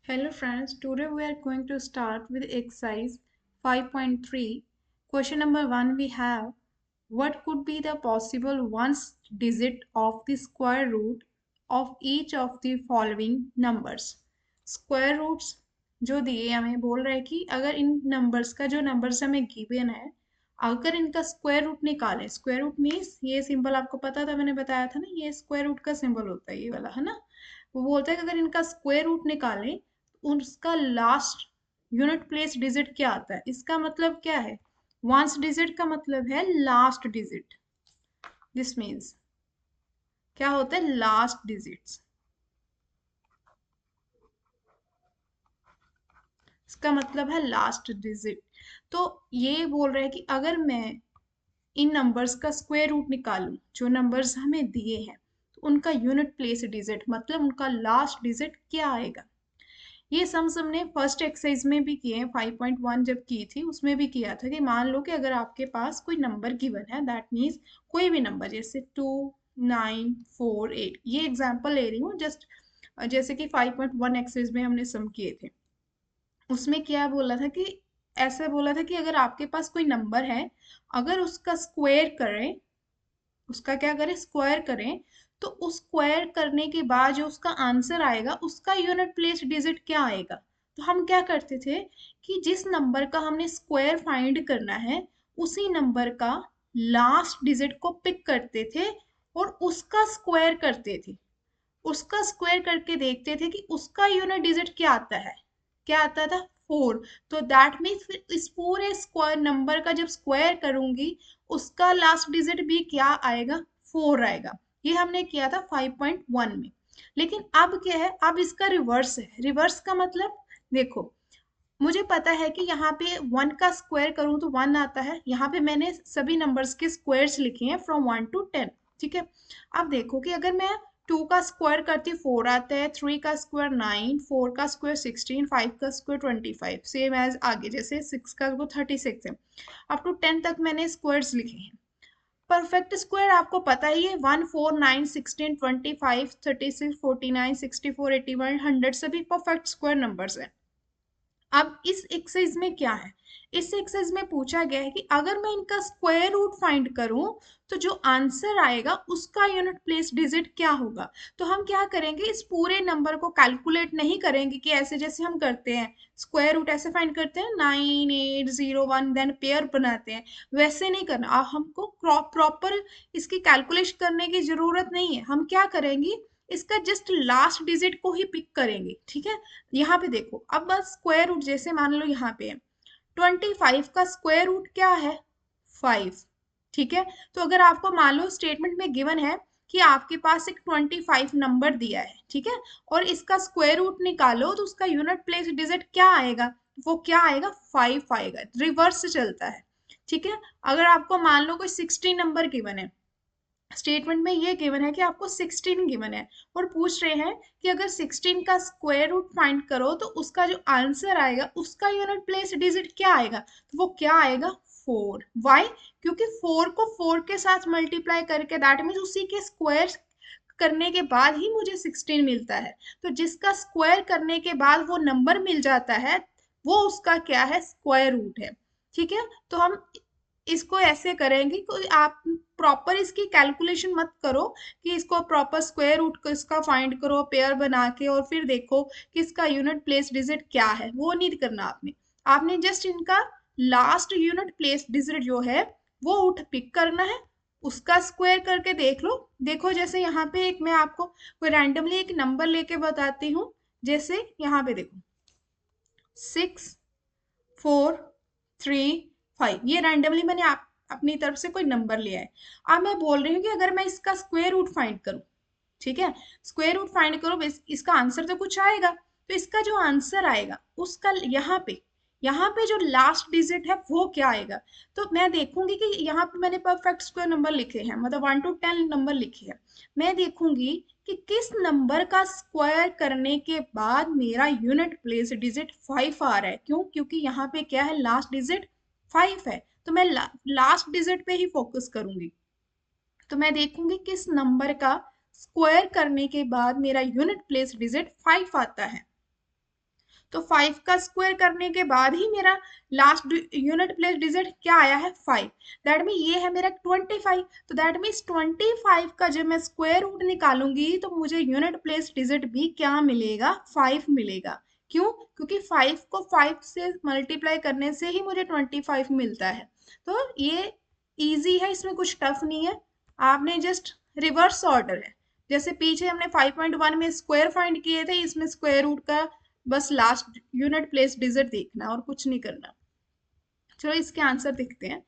Hello friends, today we are going to start with exercise 5.3. Question number 1 we have, what could be the possible ones digit of the square root of each of the following numbers? Square roots जो दिए हमें बोल रहा है कि अगर इन numbers का जो नंबर्स हमें गिवन है अगर इनका स्क्वायर रूट निकालें, स्क्वायर रूट मीन्स ये सिंबल आपको पता था, मैंने बताया था ना, ये स्क्वायर रूट का सिंबल होता है, ये वाला है ना। वो बोलता है कि अगर इनका स्क्वायर रूट निकालें उसका लास्ट यूनिट प्लेस डिजिट क्या आता है। इसका मतलब क्या है, वंस डिजिट का मतलब है लास्ट डिजिट। दिस मीन्स क्या होता है, लास्ट डिजिट्स। इसका मतलब है लास्ट डिजिट। तो ये बोल रहा है कि अगर मैं इन नंबर्स का स्क्वायर रूट निकालूं, जो नंबर्स हमें दिए हैं, तो उनका यूनिट प्लेस डिजिट मतलब उनका लास्ट डिजिट क्या आएगा। ये सम्स हमने फर्स्ट एक्सरसाइज में भी किए हैं, 5.1 जब की थी उसमें भी किया था कि मान लो कि अगर आपके पास कोई नंबर गिवन है, दैट मीन्स कोई भी नंबर जैसे 2, 9, 4, 8, ये एग्जांपल ले रही हूँ जस्ट। जैसे कि 5.1 एक्सरसाइज में हमने सम किए थे, उसमें क्या बोला था कि ऐसा बोला था कि अगर आपके पास कोई नंबर है, अगर उसका स्क्वायर करें, उसका क्या करें, स्क्वायर करें, तो उस स्क्वायर करने के बाद जो उसका आंसर आएगा उसका यूनिट प्लेस डिजिट क्या आएगा। तो हम क्या करते थे कि जिस नंबर का हमने स्क्वायर फाइंड करना है उसी नंबर का लास्ट डिजिट को पिक करते थे और उसका स्क्वायर करते थे। उसका स्क्वायर करके देखते थे कि उसका यूनिट डिजिट क्या आता है, क्या आता था, 4। तो दैट मीन्स फिर इस पूरे स्क्वायर नंबर का जब स्क्वायर करूंगी उसका लास्ट डिजिट भी क्या आएगा, 4 आएगा। ये हमने किया था 5.1 में। लेकिन अब क्या है, अब इसका रिवर्स है। रिवर्स का मतलब देखो, मुझे पता है कि यहाँ पे 1 का स्क्वायर करूँ तो 1 आता है। यहाँ पे मैंने सभी नंबर्स के स्क्वायर्स लिखे हैं फ्रॉम 1 to 10। ठीक है, अब देखो कि अगर मैं 2 का स्क्वायर करती 4 आता है, 3 का स्क्वायर 9, 4 का स्क्वायर 16, 5 का स्क्वायर 25, सेम एज आगे जैसे 6 का वो 36 है। अप टू 10 तक मैंने स्क्वायर्स लिखे हैं। परफेक्ट स्क्वायर आपको पता ही है, 1, 4, 9, 16, 25, 36, 49, 64, 81, 100 सभी परफेक्ट स्क्वायर नंबर्स हैं। अब इस एक्सरसाइज में क्या है, इस एक्सरसाइज में पूछा गया है कि अगर मैं इनका स्क्वायर रूट फाइंड करूं तो जो आंसर आएगा उसका यूनिट प्लेस डिजिट क्या होगा। तो हम क्या करेंगे, इस पूरे नंबर को कैलकुलेट नहीं करेंगे कि ऐसे जैसे हम करते हैं, स्क्वायर रूट ऐसे फाइंड करते हैं 9801 देन पेयर बनाते हैं, वैसे नहीं करना। अब हमको प्रॉपर इसकी कैलकुलेशन करने की जरूरत नहीं है। हम क्या करेंगे, इसका जस्ट लास्ट डिजिट को ही पिक करेंगे। ठीक है, यहाँ पे देखो, अब बस स्क्वायर रूट जैसे मान लो यहाँ पे है 25 का स्क्वायर रूट क्या है, 5। ठीक है, तो अगर आपको मान लो स्टेटमेंट में गिवन है कि आपके पास एक 25 नंबर दिया है, ठीक है, और इसका स्क्वायर रूट निकालो तो उसका यूनिट प्लेस डिजिट क्या आएगा, वो क्या आएगा, 5 आएगा। रिवर्स से चलता है। ठीक है, अगर आपको मान लो कोई 16 नंबर गिवन है, स्टेटमेंट में ये गिवन है कि आपको 16 गिवन है और पूछ रहे हैं कि अगर 16 का स्क्वायर रूट फाइंड करो तो उसका जो आंसर आएगा उसका यूनिट प्लेस डिजिट क्या आएगा, तो वो क्या आएगा, 4। वाई, क्योंकि 4 को 4 के साथ मल्टीप्लाई करके दैट मीन्स उसी के स्क्वायर करने के बाद ही मुझे 16 मिलता है। तो जिसका स्क्वायर करने के बाद वो नंबर मिल जाता है वो उसका क्या है, स्क्वायर रूट है। ठीक है, तो हम इसको ऐसे करेंगे कि आप प्रॉपर इसकी कैलकुलेशन मत करो कि इसको प्रॉपर स्क्वायर रूट को इसका फाइंड करो पेयर बना के और फिर देखो कि इसका यूनिट प्लेस डिजिट क्या है, वो नहीं करना आपने। आपने जस्ट इनका लास्ट यूनिट प्लेस डिजिट जो है वो उठ पिक करना है, उसका स्क्वायर करके देख लो। देखो जैसे यहाँ पे एक मैं आपको कोई रैंडमली एक नंबर लेके बताती हूँ। जैसे यहाँ पे देखो 6, 4, 3, 5, ये रैंडमली मैंने अपनी तरफ से कोई नंबर लिया है। अब मैं बोल रही हूँ कि अगर मैं इसका स्क्वायर रूट फाइंड करूँ, ठीक है, स्क्वायर रूट फाइंड करो, इसका आंसर तो कुछ आएगा। तो इसका जो आंसर आएगा उसका यहाँ पे जो लास्ट डिजिट है वो क्या आएगा। तो मैं देखूंगी कि यहाँ पे मैंने परफेक्ट स्क्वायर नंबर लिखे हैं, मतलब 1 to 10 नंबर लिखे हैं। मैं देखूंगी कि किस नंबर का स्क्वायर करने के बाद मेरा यूनिट प्लेस डिजिट 5 आ रहा है। क्यों, क्योंकि यहाँ पे क्या है, लास्ट डिजिट 5 है। तो मैं लास्ट डिजिट पे ही फोकस करूंगी। तो मैं देखूंगी किस नंबर का स्क्वायर करने के बाद मेरा यूनिट प्लेस डिजिट 5 आता है। तो 5 का स्क्वायर करने के बाद ही मेरा लास्ट यूनिट प्लेस डिजिट क्या आया है 5। दैट मीन ये है मेरा 25। तो दैट मीन्स 25 का जब मैं स्क्वायर रूट निकालूंगी तो मुझे यूनिट प्लेस डिजिट भी क्या मिलेगा 5 मिलेगा। क्यों? क्योंकि 5 को 5 से मल्टीप्लाई करने से ही मुझे 25 मिलता है। तो ये इजी है, इसमें कुछ टफ नहीं है, आपने जस्ट रिवर्स ऑर्डर है। जैसे पीछे हमने 5.1 में स्क्वायर फाइंड किए थे, इसमें स्क्वायर रूट का बस लास्ट यूनिट प्लेस डिजिट देखना और कुछ नहीं करना। चलो इसके आंसर देखते हैं।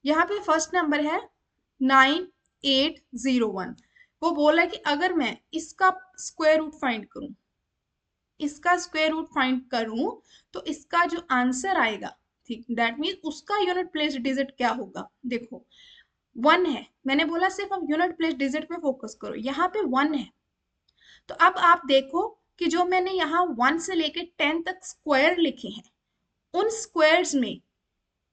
यहाँ पे फर्स्ट नंबर है 9801। वो बोला कि अगर मैं इसका स्क्वायर रूट फाइंड करूं, इसका स्क्वायर रूट फाइंड करूं तो इसका जो आंसर आएगा, ठीक, दैट मीन उसका यूनिट प्लेस डिजिट क्या होगा। देखो 1 है, मैंने बोला सिर्फ आप यूनिट प्लेस डिजिट पे फोकस करो, यहाँ पे 1 है। तो अब आप देखो कि जो मैंने यहाँ 1 से लेके 10 तक स्क्वायर लिखे हैं, उन स्क्वायर्स में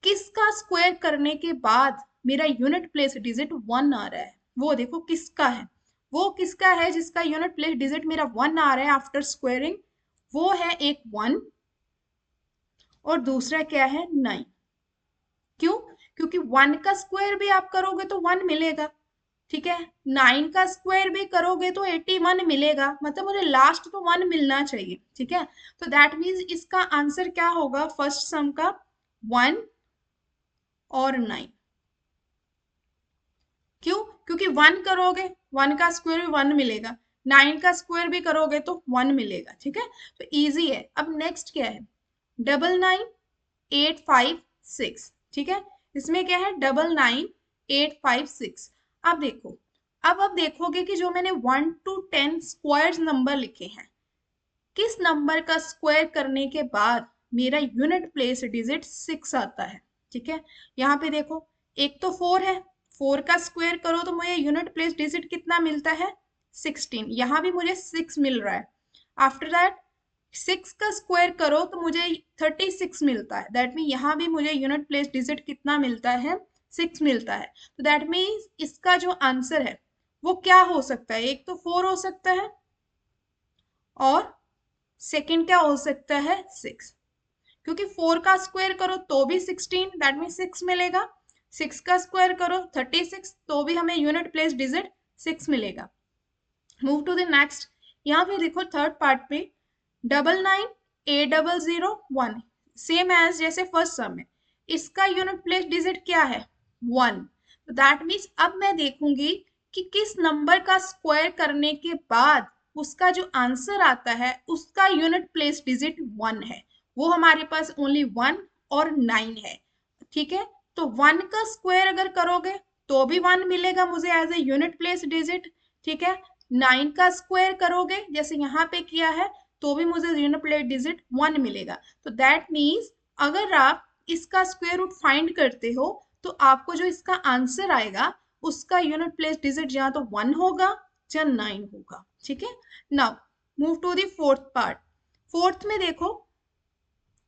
किसका स्क्वायर करने के बाद मेरा यूनिट प्लेस डिजिट 1 आ रहा है, वो देखो किसका है। वो किसका है जिसका यूनिट प्लेस डिजिट मेरा 1 आ रहा है आफ्टर स्क्वायरिंग, वो है एक 1 और दूसरा क्या है 9। क्यों? क्योंकि 1 का स्क्वायर भी आप करोगे तो 1 मिलेगा, ठीक है, 9 का स्क्वायर भी करोगे तो 81 मिलेगा, मतलब मुझे लास्ट तो 1 मिलना चाहिए, ठीक है। तो दैट मीन्स इसका आंसर क्या होगा फर्स्ट सम का 1 और 9। क्यों? क्योंकि 1 करोगे 1 का स्क्वायर भी 1 मिलेगा, 9 का स्क्वायर भी करोगे तो 1 मिलेगा, ठीक है। तो इजी है। अब नेक्स्ट क्या है 99856, ठीक है, इसमें क्या है 99856। अब देखो, अब देखोगे कि जो मैंने 1 to 10 स्क्वायर नंबर लिखे हैं, किस नंबर का स्क्वायर करने के बाद मेरा यूनिट प्लेस डिजिट 6 आता है, ठीक है। यहाँ पे देखो एक तो 4 है, 4 का स्क्वायर करो तो मुझे यूनिट प्लेस डिजिट कितना मिलता है 16, यहाँ भी मुझे 6 मिल रहा है। आफ्टर दैट 6 का स्क्वायर करो तो मुझे 36 मिलता है, दैट मीन यहाँ भी मुझे यूनिट प्लेस डिजिट कितना मिलता है 6 मिलता है। तो दैट मीन्स इसका जो आंसर है वो क्या हो सकता है, एक तो 4 हो सकता है और सेकंड क्या हो सकता है 6, क्योंकि 4 का स्क्वायर करो तो भी 16, दैट मीन 6 मिलेगा, 6 का स्क्वायर करो 36 तो भी हमें यूनिट प्लेस डिजिट 6 मिलेगा। Move to the next. यहाँ पे देखो थर्ड पार्ट पे 99801, सेम एज जैसे फर्स्ट सम है, इसका यूनिट प्लेस डिजिट क्या है 1। तो दैट मीन्स अब मैं देखूंगी कि किस नंबर का स्क्वायर करने के बाद उसका जो आंसर आता है उसका यूनिट प्लेस डिजिट 1 है। वो हमारे पास ओनली 1 और 9 है, ठीक है। तो 1 का स्क्वायर अगर करोगे तो भी 1 मिलेगा मुझे as a unit place digit, ठीक है। 9 का स्क्वायर करोगे जैसे यहाँ पे किया है तो भी मुझे यूनिट प्लेस डिजिट 1 मिलेगा। तो दैट मीन्स अगर आप इसका स्क्वायर रूट फाइंड करते हो तो आपको जो इसका आंसर आएगा उसका यूनिट प्लेस डिजिट या तो 1 होगा या 9 होगा, ठीक है। Now move to the fourth part. Fourth में देखो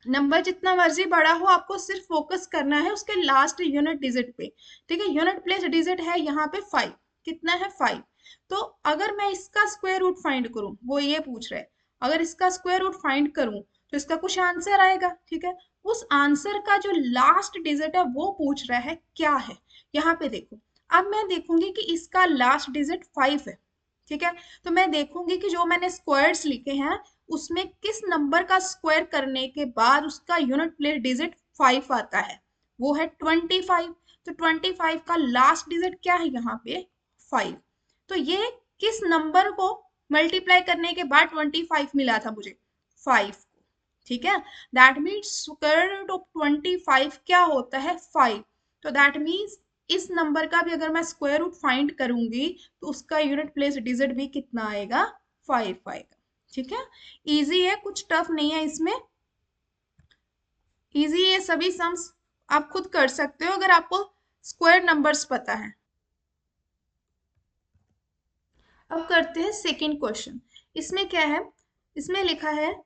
नंबर जितना मर्जी बड़ा हो आपको सिर्फ फोकस करना है उसके लास्ट यूनिट डिजिट पे, ठीक है। यूनिट प्लेस डिजिट है यहाँ पे 5, कितना है 5। तो अगर मैं इसका स्क्वायर रूट फाइंड करूं, वो ये पूछ रहा है, अगर इसका स्क्वायर रूट फाइंड करूं तो इसका कुछ आंसर आएगा, ठीक है। उस आंसर का जो लास्ट डिजिट है वो पूछ रहा है क्या है। यहाँ पे देखो अब मैं देखूंगी कि इसका लास्ट डिजिट 5 है, ठीक है। तो मैं देखूंगी कि जो मैंने स्क्वायर्स लिखे हैं उसमें किस नंबर का स्क्वायर करने के बाद उसका यूनिट प्लेस डिजिट 5 आता है, वो है 25। तो 25 का लास्ट डिजिट क्या है यहाँ पे 5। तो ये किस नंबर को मल्टीप्लाई करने के बाद 25 मिला था मुझे 5 को, ठीक है। That means square root of 25 क्या होता है 5। तो दैट मीन्स इस नंबर का भी अगर मैं स्क्वायर रूट फाइंड करूंगी तो उसका यूनिट प्लेस डिजिट भी कितना आएगा 5 आएगा, ठीक है। इजी है, कुछ टफ नहीं है इसमें, इजी है, सभी सम्स आप खुद कर सकते हो अगर आपको स्क्वायर नंबर्स पता है। अब करते हैं सेकंड क्वेश्चन। इसमें क्या है, इसमें लिखा है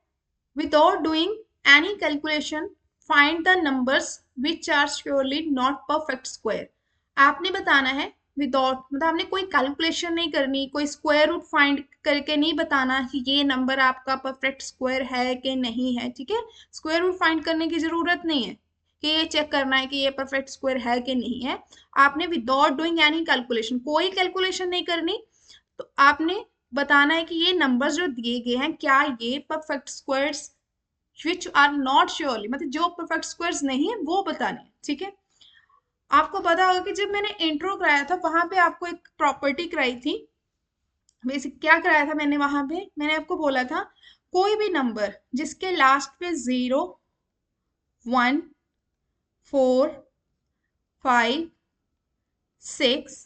without doing any calculation find the numbers which are surely not perfect square. आपने बताना है विदाउट, मतलब हमने कोई कैलकुलेशन नहीं करनी, कोई स्क्वायर रूट फाइंड करके नहीं बताना कि ये नंबर आपका परफेक्ट स्क्वायर है कि नहीं है, ठीक है। स्क्वायर रूट फाइंड करने की जरूरत नहीं है कि ये चेक करना है कि ये परफेक्ट स्क्वायर है कि नहीं है। आपने विदाउट डूइंग एनी कैलकुलेशन, कोई कैलकुलेशन नहीं करनी, तो आपने बताना है कि ये नंबर्स जो दिए गए हैं क्या ये perfect squares which are not surely, मतलब जो परफेक्ट स्क्वायर्स नहीं है वो बताने हैं, ठीक है। आपको पता होगा कि जब मैंने इंट्रो कराया था वहां पे आपको एक प्रॉपर्टी कराई थी। बेसिक क्या कराया था मैंने वहां पे, मैंने आपको बोला था कोई भी नंबर जिसके लास्ट पे 0, 1, 4, 5, 6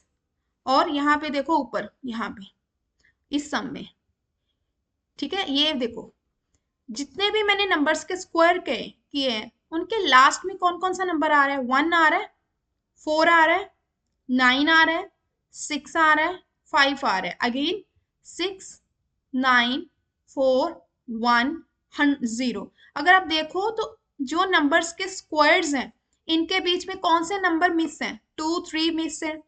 और यहाँ पे देखो ऊपर, यहाँ पे इस सम में, ठीक है, ये देखो जितने भी मैंने नंबर्स के स्क्वायर किए हैं उनके लास्ट में कौन कौन सा नंबर आ रहा है, 1 आ रहा है, 4 आ रहा है, 9 आ रहा है, 6 आ रहा है, 5 आ रहा है, अगेन 6, 9, 4, 1, 0। अगर आप देखो तो जो नंबर्स के स्क्वायर्स हैं इनके बीच में कौन से नंबर मिस हैं, 2, 3 मिस है।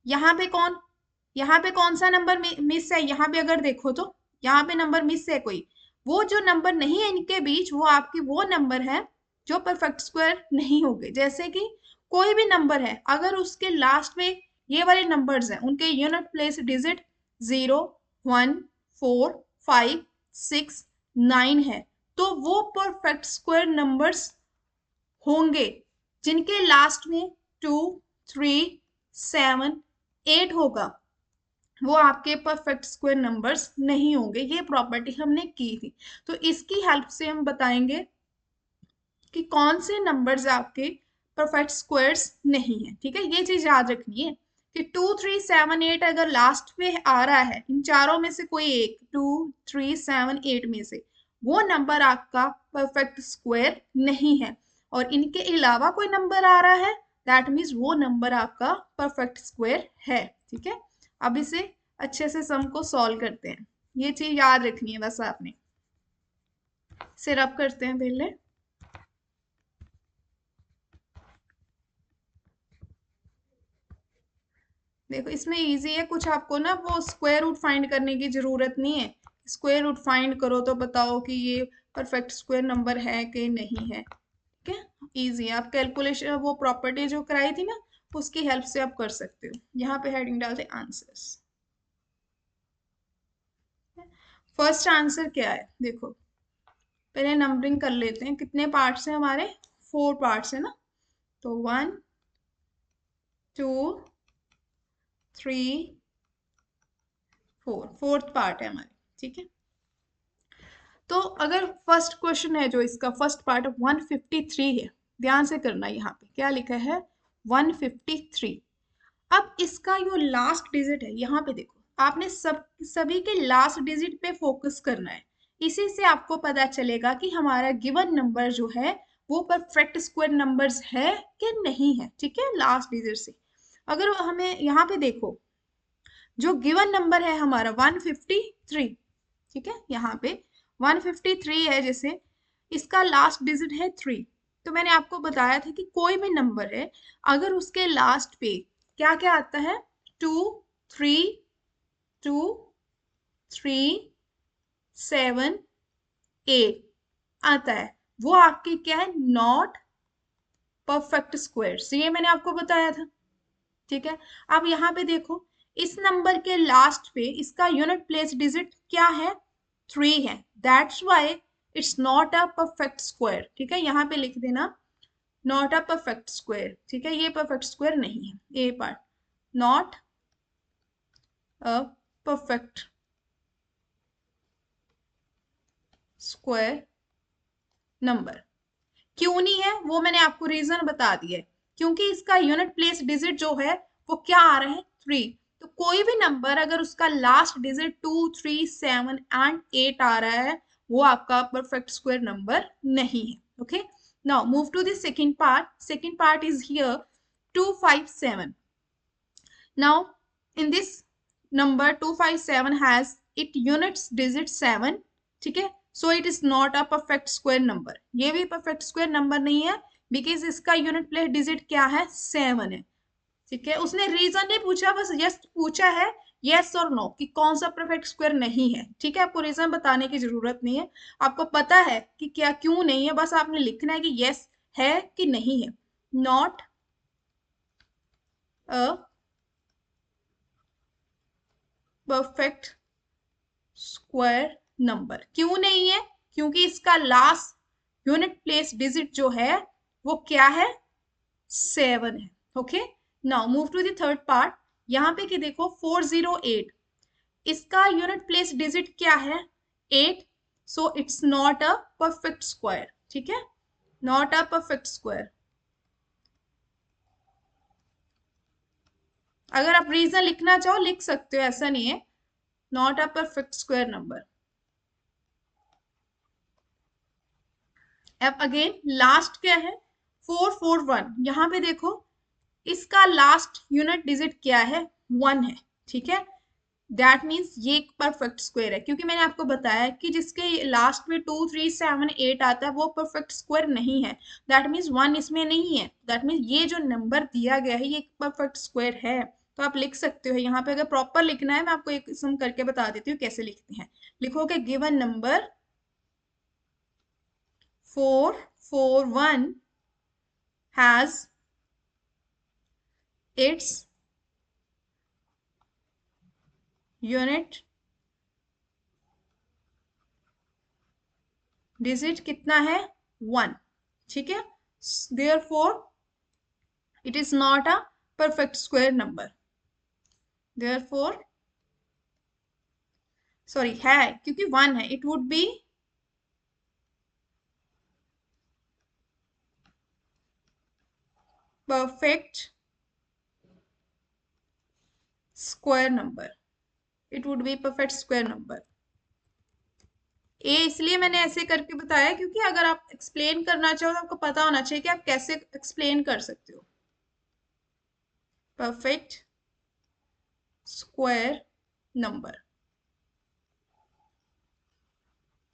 यहाँ पे कौन सा नंबर मिस है, यहाँ पे अगर देखो तो यहाँ पे नंबर मिस है कोई, वो जो नंबर नहीं है इनके बीच वो आपकी वो नंबर है जो परफेक्ट स्क्वायर नहीं होंगे। जैसे कि कोई भी नंबर है अगर उसके लास्ट में ये वाले नंबर्स हैं उनके यूनिट प्लेस डिजिट 0, 1, 4, 5, 6, 9 है, तो वो परफेक्ट स्क्वायर नंबर्स होंगे। जिनके लास्ट में 2, 3, 7, 8 होगा वो आपके परफेक्ट स्क्वायर नंबर्स नहीं होंगे। ये प्रॉपर्टी हमने की थी, तो इसकी हेल्प से हम बताएंगे कि कौन से नंबर्स आपके परफेक्ट स्क्वायर्स नहीं है, ठीक है। ये चीज याद रखनी है कि 2, 3, 7, 8 अगर लास्ट में आ रहा है इन चारों में से कोई एक, 2, 3, 7, 8 में से, वो नंबर आपका परफेक्ट स्क्वायर नहीं है। और इनके अलावा कोई नंबर आ रहा है दैट मीन्स वो नंबर आपका परफेक्ट स्क्वायर है, ठीक है। अब इसे अच्छे से सम को सॉल्व करते हैं, ये चीज याद रखनी है बस आपने। इसे रब करते हैं पहले। देखो इसमें इजी है कुछ, आपको ना वो स्क्वायर रूट फाइंड करने की जरूरत नहीं है। स्क्वायर रूट फाइंड करो तो बताओ कि ये परफेक्ट स्क्वायर नंबर है कि नहीं है, ठीक है। इजी है, आप कैलकुलेशन वो प्रॉपर्टी जो कराई थी ना उसकी हेल्प से आप कर सकते हो। यहाँ पे हेडिंग डालते आंसर्स। फर्स्ट आंसर क्या है देखो, पहले नंबरिंग कर लेते हैं, कितने पार्ट्स हैं हमारे, 4 पार्ट्स है ना, तो 1, 2, 3, 4, फोर्थ पार्ट है हमारे, ठीक है। तो अगर फर्स्ट क्वेश्चन है जो इसका फर्स्ट पार्ट 153 है, ध्यान से करना, यहाँ पे क्या लिखा है 153। अब इसका जो लास्ट डिजिट है यहाँ पे देखो, आपने सभी के लास्ट डिजिट पे फोकस करना है। इसी से आपको पता चलेगा कि हमारा गिवन नंबर जो है वो परफेक्ट स्क्वायर नंबर्स है कि नहीं है, ठीक है, लास्ट डिजिट से। अगर हमें यहाँ पे देखो जो गिवन नंबर है हमारा 153, ठीक है, यहाँ पे 153 है, जैसे इसका लास्ट डिजिट है 3। तो मैंने आपको बताया था कि कोई भी नंबर है अगर उसके लास्ट पे क्या क्या आता है, 2, 3, 2, 3, 7, 8 आता है, वो आपके क्या है, नॉट परफेक्ट स्क्वायर्स, ये मैंने आपको बताया था, ठीक है। अब यहाँ पे देखो इस नंबर के लास्ट पे इसका यूनिट प्लेस डिजिट क्या है, 3 है, that's why it's not a perfect square, ठीक है। यहाँ पे लिख देना नॉट अ परफेक्ट स्क्वायर, ठीक है, ये परफेक्ट स्क्वायर नहीं है, a part not a perfect square number. क्यों नहीं है वो मैंने आपको रीजन बता दिया है, क्योंकि इसका यूनिट प्लेस डिजिट जो है वो क्या आ रहा है, 3। तो कोई भी नंबर अगर उसका लास्ट डिजिट 2, 3, 7 एंड 8 आ रहा है वो आपका परफेक्ट स्क्वायर नंबर नहीं है, okay. Now move to the second part, second part is here 257। Now in this number 257 has it units digit 7, ठीक है, so it is not a perfect square number, ये भी परफेक्ट स्क्वायर नंबर नहीं है because इसका unit place digit क्या है, 7 है। ठीक है, उसने रीजन नहीं पूछा, बस जस्ट पूछा है यस और नो कि कौन सा परफेक्ट स्क्वायर नहीं है। ठीक है, आपको रीजन बताने की जरूरत नहीं है, आपको पता है कि क्या क्यों नहीं है, बस आपने लिखना है कि यस है कि नहीं है। Not a perfect square number. क्यों नहीं है? क्योंकि इसका लास्ट यूनिट प्लेस डिजिट जो है वो क्या है? 7 है। Okay, now move to the third part. यहाँ पे कि देखो 408, इसका यूनिट प्लेस डिजिट क्या है? 8। So it's not a perfect square. ठीक है, नॉट अ परफेक्ट स्क्वायर। अगर आप रीजन लिखना चाहो लिख सकते हो, ऐसा नहीं है। Not a perfect square number. अब अगेन लास्ट क्या है? 441। यहाँ पे देखो इसका लास्ट यूनिट डिजिट क्या है? 1 है। ठीक है, दैट मीन्स ये एक परफेक्ट स्क्वायर है, क्योंकि मैंने आपको बताया कि जिसके लास्ट में 2 3 7 8 आता है वो परफेक्ट स्क्वायर नहीं है। दैट मीन्स 1 इसमें नहीं है, दैट मीन्स ये जो नंबर दिया गया है ये एक परफेक्ट स्क्वायर है। तो आप लिख सकते हो यहाँ पे। अगर प्रॉपर लिखना है मैं आपको एक किस्म करके बता देती हूँ कैसे लिखते हैं। लिखोगे given number 441 has its unit digit कितना है? 1। ठीक है, therefore it is not a perfect square number। therefore sorry है, क्योंकि 1 है, it would be perfect square number। it would be perfect square number। ये इसलिए मैंने ऐसे करके बताया क्योंकि अगर आप एक्सप्लेन करना चाहो तो आपको पता होना चाहिए कि आप कैसे एक्सप्लेन कर सकते हो। Perfect square number.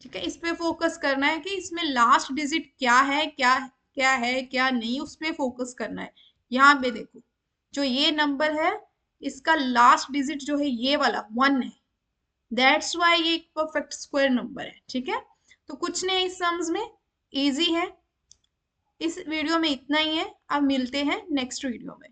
ठीक है, इस पे फोकस करना है कि इसमें लास्ट डिजिट क्या है, क्या क्या है क्या नहीं, उस पे फोकस करना है। यहाँ पे देखो जो ये नंबर है इसका लास्ट डिजिट जो है ये वाला 1 है, दैट्स वाई ये एक परफेक्ट स्क्वायर नंबर है। ठीक है, तो कुछ नहीं इस सम्स में, इजी है। इस वीडियो में इतना ही है, अब मिलते हैं नेक्स्ट वीडियो में।